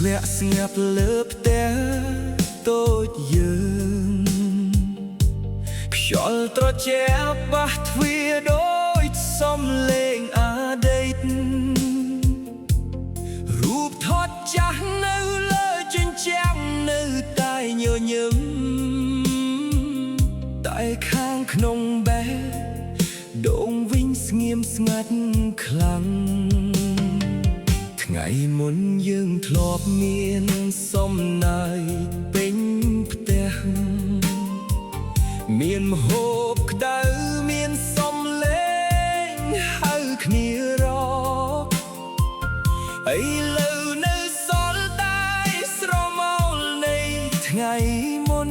អ្នកស្ងាត់លើផ្ទះតូចយើងខ្យល់ត្រជាក់បះទ្វារដូចសំលេងអាដេតរូបថតចាស់នៅលើជញ្ជាំងនៅតែញញឹមតែខាងក្នុងបែបដងវិញស្ងៀមស្ងាត់ខ្លាំងថ្ងៃមុនយើងធ្លាប់មានសំណាយពេញផ្ទះមានម្ហូបក្តៅមានសំលេងហៅគ្នារកឥឡូវនៅសល់តែស្រមោលនៃថ្ងៃមុន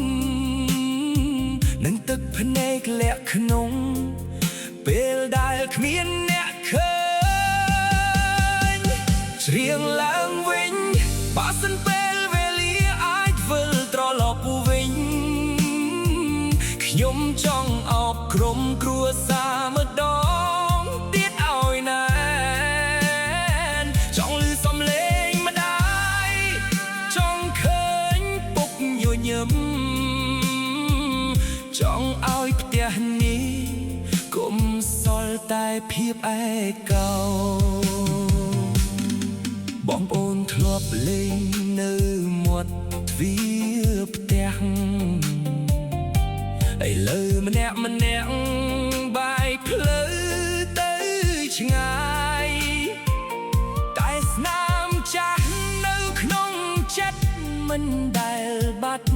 នឹងទឹកភ្នែកលាក់ក្នុងពេលដែលគ្មានអ្នកឃើញច្រៀងឡើងវិញបើសិនពេលវេលាអាចវិលត្រឡប់វិញខ្ញុំចង់អបក្រុមគ្រួសារម្ដងទៀតឲ្យណែនចង់ឮសំឡេងម្ដាយចង់ឃើញពុកញញឹមចង់ឲ្យផ្ទះនេះកុំសល់តែភាពឯកោបងប្អូនធ្លាប់លេងនៅមាត់ទ្វារផ្ទះឥឡូវម្នាក់បែកផ្លូវទៅឆ្ងាយតែស្នាមចាស់នៅក្នុងចិត្តមិនដែលបាត់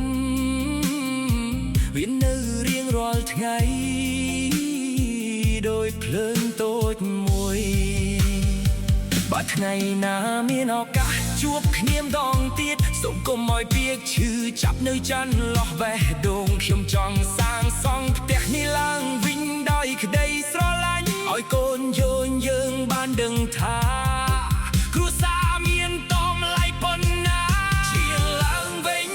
វានៅរៀងរាល់ថ្ងៃដោយភ្លើងតូចមួយបើថ្ងៃណាមានឱកាសជួបគ្នាម្ដងទៀតសូមកុំឲ្យពាក្យឈឺចាប់នៅចន្លោះបេះដូងខ្ញុំចង់សាងសង់ផ្ទះនេះឡើងវិញដោយក្តីស្រឡាញ់ឲ្យកូនយល់យើងបានដឹងថាគ្រួសារមានតម្លៃប៉ុណ្ណាជៀងឡើងវិញ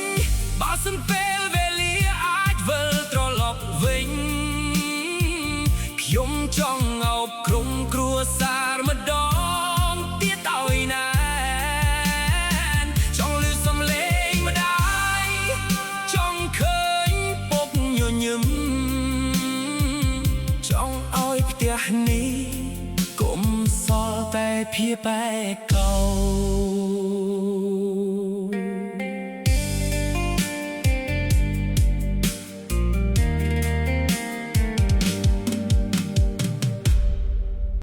បើសិនពេលវេលាអាចវិលត្រឡប់វិញខ្ញុំចង់អោបក្រុមគ្រួសារម្ដងទៀតឲ្យណែនចង់ឮសំឡេងម្ដាយចង់ឃើញពុកញញឹមចង់ឲ្យផ្ទះនេះកុំសល់តែភាពឯកោ